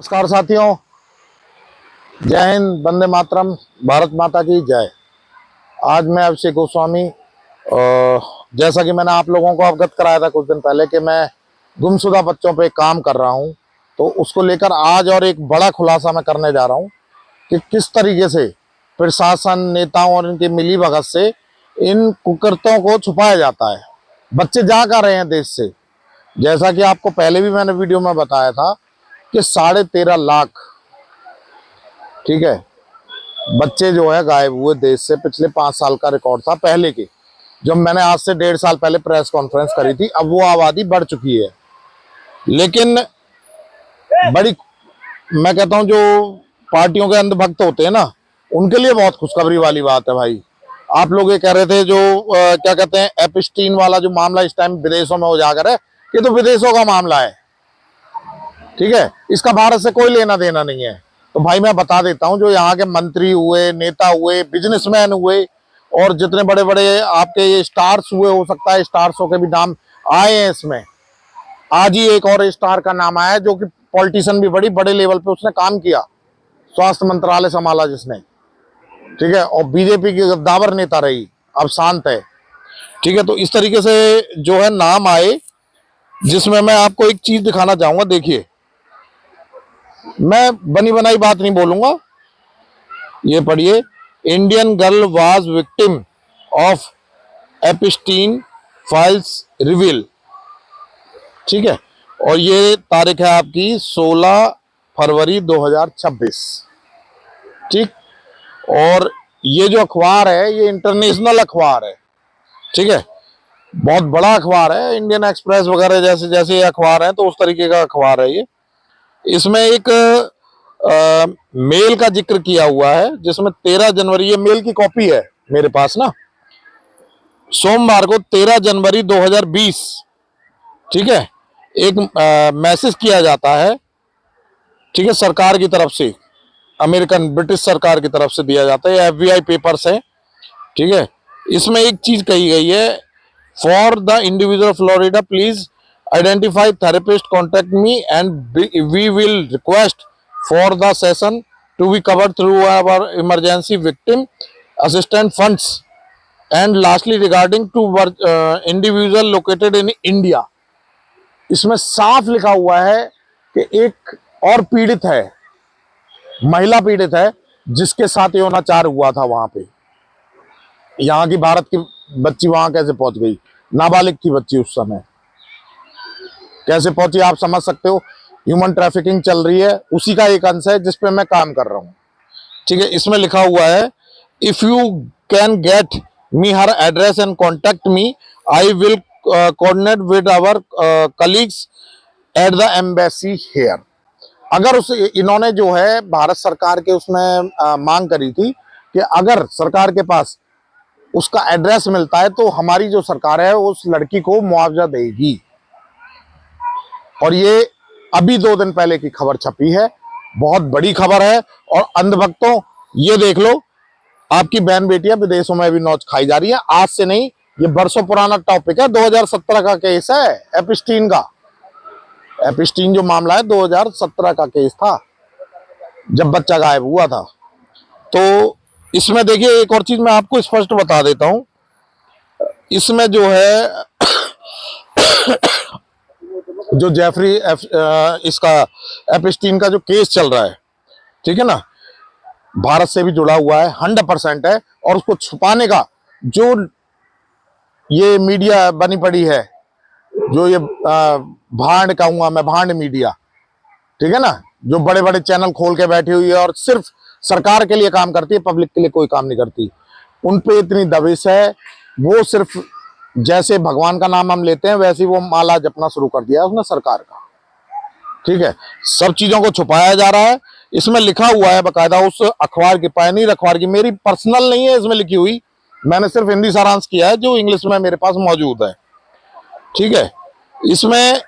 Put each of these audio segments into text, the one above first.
नमस्कार साथियों, जय हिंद, वंदे मातरम, भारत माता की जय। आज मैं अभिषेक गोस्वामी, जैसा कि मैंने आप लोगों को अवगत कराया था कुछ दिन पहले कि मैं गुमशुदा बच्चों पे काम कर रहा हूं, तो उसको लेकर आज और एक बड़ा खुलासा मैं करने जा रहा हूं कि किस तरीके से प्रशासन, नेताओं और इनकी मिलीभगत से इन कुकृत्यों को छुपाया जाता है। बच्चे जा कर रहे हैं देश से। जैसा कि आपको पहले भी मैंने वीडियो में बताया था कि 13.5 लाख, ठीक है, बच्चे जो है गायब हुए देश से। पिछले 5 साल का रिकॉर्ड था पहले के, जब मैंने आज से 1.5 साल पहले प्रेस कॉन्फ्रेंस करी थी। अब वो आबादी बढ़ चुकी है, लेकिन बड़ी, मैं कहता हूं जो पार्टियों के अंधभक्त होते हैं ना, उनके लिए बहुत खुशखबरी वाली बात है भाई। आप लोग ये कह रहे थे जो क्या कहते हैं, एपस्टीन वाला जो मामला इस टाइम विदेशों में उजागर है, ये तो विदेशों का मामला है, ठीक है, इसका भारत से कोई लेना देना नहीं है। तो भाई मैं बता देता हूं, जो यहाँ के मंत्री हुए, नेता हुए, बिजनेसमैन हुए और जितने बड़े बड़े आपके ये स्टार्स हुए, हो सकता है स्टार्सों के भी नाम आए हैं इसमें। आज ही एक और स्टार का नाम आया है जो कि पॉलिटिशियन भी बड़े लेवल पे उसने काम किया, स्वास्थ्य मंत्रालय संभाला जिसने, ठीक है, और बीजेपी की गद्दावर नेता रही, अब शांत है, ठीक है। तो इस तरीके से जो है नाम आए, जिसमें मैं आपको एक चीज दिखाना चाहूंगा। देखिए, मैं बनी बनाई बात नहीं बोलूंगा, ये पढ़िए। Indian girl was victim of Epstein files reveal, ठीक है, और ये तारीख है आपकी 16 फरवरी 2026, ठीक। और ये जो अखबार है, ये इंटरनेशनल अखबार है, ठीक है, बहुत बड़ा अखबार है। इंडियन एक्सप्रेस वगैरह जैसे जैसे ये अखबार है, तो उस तरीके का अखबार है ये। इसमें एक मेल का जिक्र किया हुआ है, जिसमें 13 जनवरी, ये मेल की कॉपी है मेरे पास ना, सोमवार को 13 जनवरी 2020, ठीक है, एक मैसेज किया जाता है, ठीक है, सरकार की तरफ से, अमेरिकन ब्रिटिश सरकार की तरफ से दिया जाता है। FBI पेपर्स है, ठीक है। इसमें एक चीज कही गई है, for the individual Florida please identify therapist, contact me and we will request for the session to be covered through our emergency victim assistant funds and lastly regarding to individual located in India. इसमें साफ लिखा हुआ है कि एक और पीड़ित है, महिला पीड़ित है, जिसके साथ यौनाचार हुआ था वहां पे। यहाँ की भारत की बच्ची वहां कैसे पहुंच गई? नाबालिग थी बच्ची उस समय, कैसे पहुंची आप समझ सकते हो। ह्यूमन ट्रैफिकिंग चल रही है, उसी का एक अंश है जिस पे मैं काम कर रहा हूं, ठीक है। इसमें लिखा हुआ है, if you can get me her address and contact me, I will coordinate with our colleagues at the embassy here. अगर उस इन्होंने जो है भारत सरकार के उसमें मांग करी थी कि अगर सरकार के पास उसका एड्रेस मिलता है तो हमारी जो सरकार है उस लड़की को मुआवजा देगी। और ये अभी 2 दिन पहले की खबर छपी है, बहुत बड़ी खबर है। और अंधभक्तों, ये देख लो, आपकी बहन बेटियां विदेशों में भी नौच खाई जा रही है। आज से नहीं, ये बरसों पुराना टॉपिक है, 2017 का केस है एपस्टीन का। एपस्टीन जो मामला है 2017 का केस था, जब बच्चा गायब हुआ था। तो इसमें देखिए, एक और चीज मैं आपको स्पष्ट बता देता हूं, इसमें जो है जो जेफरी इसका एपस्टीन का जो केस चल रहा है, ठीक है ना, भारत से भी जुड़ा हुआ है, 100% है। और उसको छुपाने का जो ये मीडिया बनी पड़ी है, जो ये भांड कहूंगा मैं, भांड मीडिया, ठीक है ना, जो बड़े बड़े चैनल खोल के बैठी हुई है और सिर्फ सरकार के लिए काम करती है, पब्लिक के लिए कोई काम नहीं करती, उन पे इतनी दबिश है। वो सिर्फ जैसे भगवान का नाम हम लेते हैं, वैसे ही वो माला जपना शुरू कर दिया है उसने सरकार का, ठीक है। सब चीजों को छुपाया जा रहा है। इसमें लिखा हुआ है बकायदा, उस अखबार की, पायनीर अखबार की, मेरी पर्सनल नहीं है इसमें लिखी हुई, मैंने सिर्फ हिंदी सारांश किया है जो इंग्लिश में मेरे पास मौजूद है, ठीक है। इसमें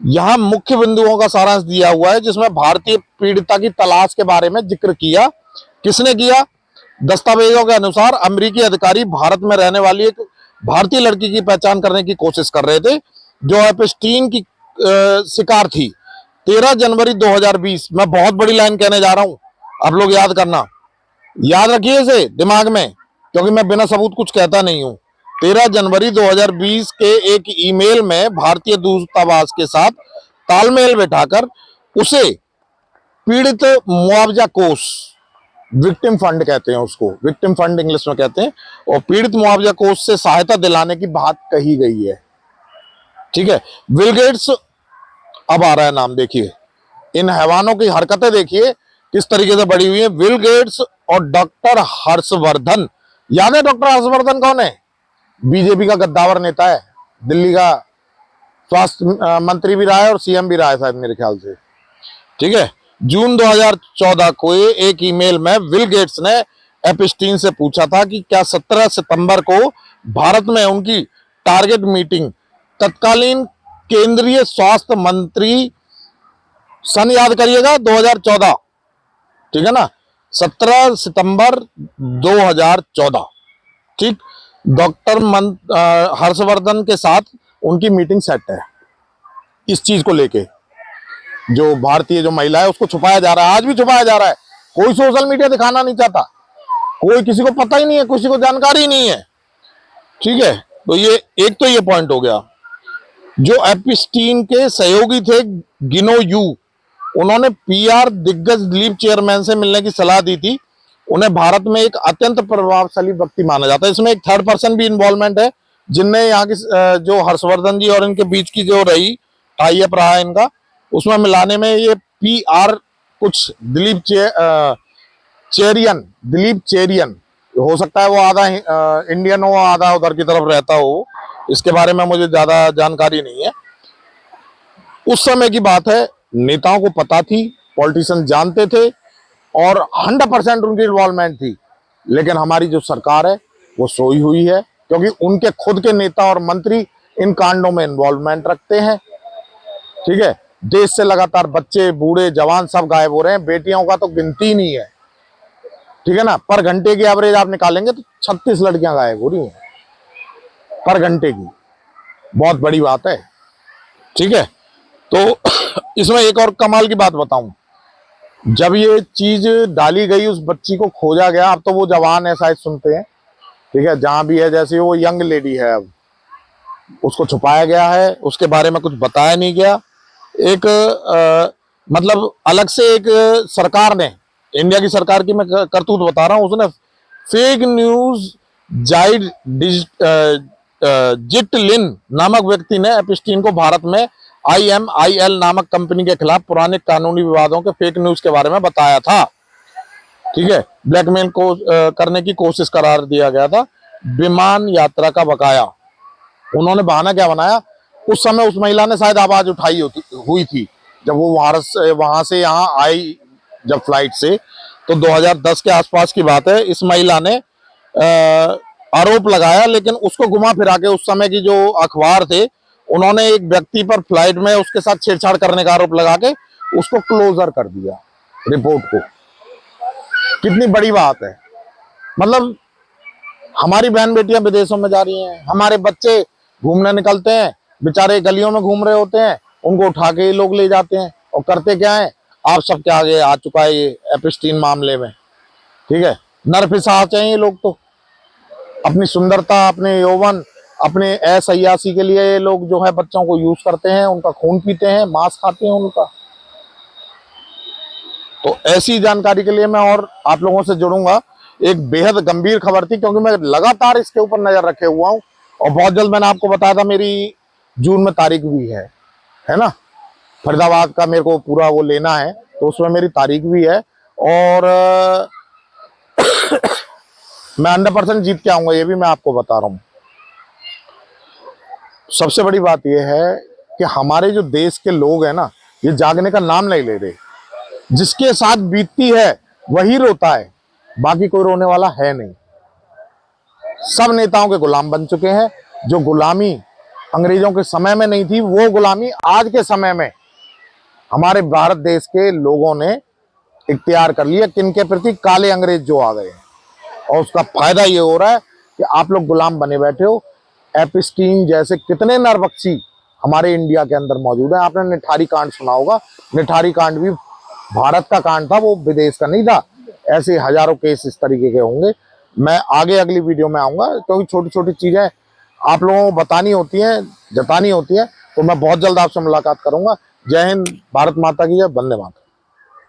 यहां मुख्य बिंदुओं का सारांश दिया हुआ है, जिसमें भारतीय पीड़िता की तलाश के बारे में जिक्र किया। किसने किया? दस्तावेजों के अनुसार अमेरिकी अधिकारी भारत में रहने वाली एक भारतीय लड़की की पहचान करने की कोशिश कर रहे थे, जो एपस्टीन की शिकार थी। 13 जनवरी 2020, मैं बहुत बड़ी लाइन कहने जा रहा हूं, आप लोग याद करना, याद रखिए इसे दिमाग में, क्योंकि मैं बिना सबूत कुछ कहता नहीं हूं। 13 जनवरी 2020 के एक ईमेल में भारतीय दूतावास के साथ तालमेल बैठाकर उसे पीड़ित मुआवजा कोष, विक्टिम फंड कहते हैं उसको, विक्टिम फंड इंग्लिश में कहते हैं, और पीड़ित मुआवजा कोष से सहायता दिलाने की बात कही गई है। ठीक है, बिल गेट्स, अब आ रहा है नाम, देखिए इन हैवानों की हरकतें देखिए किस तरीके से बढ़ी हुई है। बिल गेट्स और डॉक्टर हर्षवर्धन, याद है डॉक्टर हर्षवर्धन कौन है? बीजेपी का गद्दावर नेता है, दिल्ली का स्वास्थ्य मंत्री भी रहा है और सीएम भी रहा है शायद मेरे ख्याल से। ठीक है, जून 2014 को एक ईमेल में बिल गेट्स ने एप्स्टीन से पूछा था कि क्या 17 सितंबर को भारत में उनकी टारगेट मीटिंग तत्कालीन केंद्रीय स्वास्थ्य मंत्री, सन याद करिएगा 2014, ठीक है ना, 17 सितंबर 2014, ठीक, डॉक्टर हर्षवर्धन के साथ उनकी मीटिंग सेट है इस चीज को लेके। जो भारतीय जो महिला है उसको छुपाया जा रहा है, आज भी छुपाया जा रहा है, कोई सोशल मीडिया दिखाना नहीं चाहता, कोई, किसी को पता ही नहीं है, किसी को जानकारी नहीं है। ठीक है, तो ये एक तो ये पॉइंट हो गया। जो एप्स्टीन के सहयोगी थे गिनो यू, उन्होंने पीआर दिग्गज दिलीप चेयरमैन से मिलने की सलाह दी थी। उन्हें भारत में एक अत्यंत प्रभावशाली व्यक्ति माना जाता है। इसमें एक थर्ड पर्सन भी इन्वॉल्वमेंट है, जिनने यहाँ की जो हर्षवर्धन जी और इनके बीच की जो रही टाई अप रहा है इनका, उसमें मिलाने में ये पीआर कुछ दिलीप चेरियन हो सकता है, वो आधा इंडियन हो आधा उधर की तरफ रहता हो, इसके बारे में मुझे ज्यादा जानकारी नहीं है। उस समय की बात है, नेताओं को पता थी, पॉलिटिशियन जानते थे और 100% उनकी इन्वॉल्वमेंट थी। लेकिन हमारी जो सरकार है वो सोई हुई है, क्योंकि उनके खुद के नेता और मंत्री इन कांडों में इन्वॉल्वमेंट रखते हैं। ठीक है, देश से लगातार बच्चे, बूढ़े, जवान सब गायब हो रहे हैं, बेटियों का तो गिनती नहीं है। ठीक है ना, पर घंटे की एवरेज आप निकालेंगे तो 36 लड़कियां गायब हो रही हैं पर घंटे की, बहुत बड़ी बात है। ठीक है, तो इसमें एक और कमाल की बात बताऊं, जब ये चीज डाली गई, उस बच्ची को खोजा गया, अब तो वो जवान है शायद, सुनते हैं, ठीक है, जहां भी है, जैसे वो यंग लेडी है, अब उसको छुपाया गया है, उसके बारे में कुछ बताया नहीं गया। एक मतलब अलग से एक सरकार ने, इंडिया की सरकार की मैं करतूत बता रहा हूं, उसने फेक न्यूज जाइड जिटलिन नामक व्यक्ति ने एप्स्टीन को भारत में IMIL नामक कंपनी के खिलाफ पुराने कानूनी विवादों के फेक न्यूज के बारे में बताया था। ठीक है, ब्लैकमेल को करने की कोशिश करार दिया गया था। विमान यात्रा का बकाया, उन्होंने बहाना क्या बनाया, उस समय उस महिला ने शायद आवाज उठाई हुई थी जब वो वहां से यहाँ आई, जब फ्लाइट से, तो 2010 के आसपास की बात है। इस महिला ने आरोप लगाया, लेकिन उसको घुमा फिरा के उस समय की जो अखबार थे, उन्होंने एक व्यक्ति पर फ्लाइट में उसके साथ छेड़छाड़ करने का आरोप लगा के उसको क्लोजर कर दिया, रिपोर्ट को। कितनी बड़ी बात है, मतलब हमारी बहन बेटियां विदेशों में जा रही हैं, हमारे बच्चे घूमने निकलते हैं, बेचारे गलियों में घूम रहे होते हैं, उनको उठा के ये लोग ले जाते हैं, और करते क्या है, आप सबके आगे आ चुका है ये एप्स्टीन मामले में। ठीक है, नरपिशाच चाहिए लोग, तो अपनी सुंदरता, अपने यौवन, अपने ऐश-अय्याशी के लिए ये लोग जो है बच्चों को यूज करते हैं, उनका खून पीते हैं, मांस खाते हैं उनका। तो ऐसी जानकारी के लिए मैं और आप लोगों से जुड़ूंगा। एक बेहद गंभीर खबर थी, क्योंकि मैं लगातार इसके ऊपर नजर रखे हुआ हूं, और बहुत जल्द मैंने आपको बताया था, मेरी जून में तारीख भी है ना, फरीदाबाद का मेरे को पूरा वो लेना है, तो उसमें मेरी तारीख भी है, और मैं 100% जीत के आऊंगा, ये भी मैं आपको बता रहा हूं। सबसे बड़ी बात यह है कि हमारे जो देश के लोग हैं ना, ये जागने का नाम नहीं ले रहे। जिसके साथ बीतती है वही रोता है, बाकी कोई रोने वाला है नहीं। सब नेताओं के गुलाम बन चुके हैं। जो गुलामी अंग्रेजों के समय में नहीं थी, वो गुलामी आज के समय में हमारे भारत देश के लोगों ने इख्तियार कर लिया। किनके प्रति? काले अंग्रेज जो आ गए हैं, और उसका फायदा ये हो रहा है कि आप लोग गुलाम बने बैठे हो। एप्स्टीन जैसे कितने नरबख्शी हमारे इंडिया के अंदर मौजूद है। आपने निठारी कांड सुना होगा, निठारी कांड भी भारत का कांड था, वो विदेश का नहीं था। ऐसे हजारों केस इस तरीके के होंगे। मैं आगे अगली वीडियो में आऊंगा, क्योंकि छोटी छोटी चीजें आप लोगों को बतानी होती हैं, जतानी होती है। तो मैं बहुत जल्द आपसे मुलाकात करूंगा। जय हिंद, भारत माता की जय, वंदे मातरम।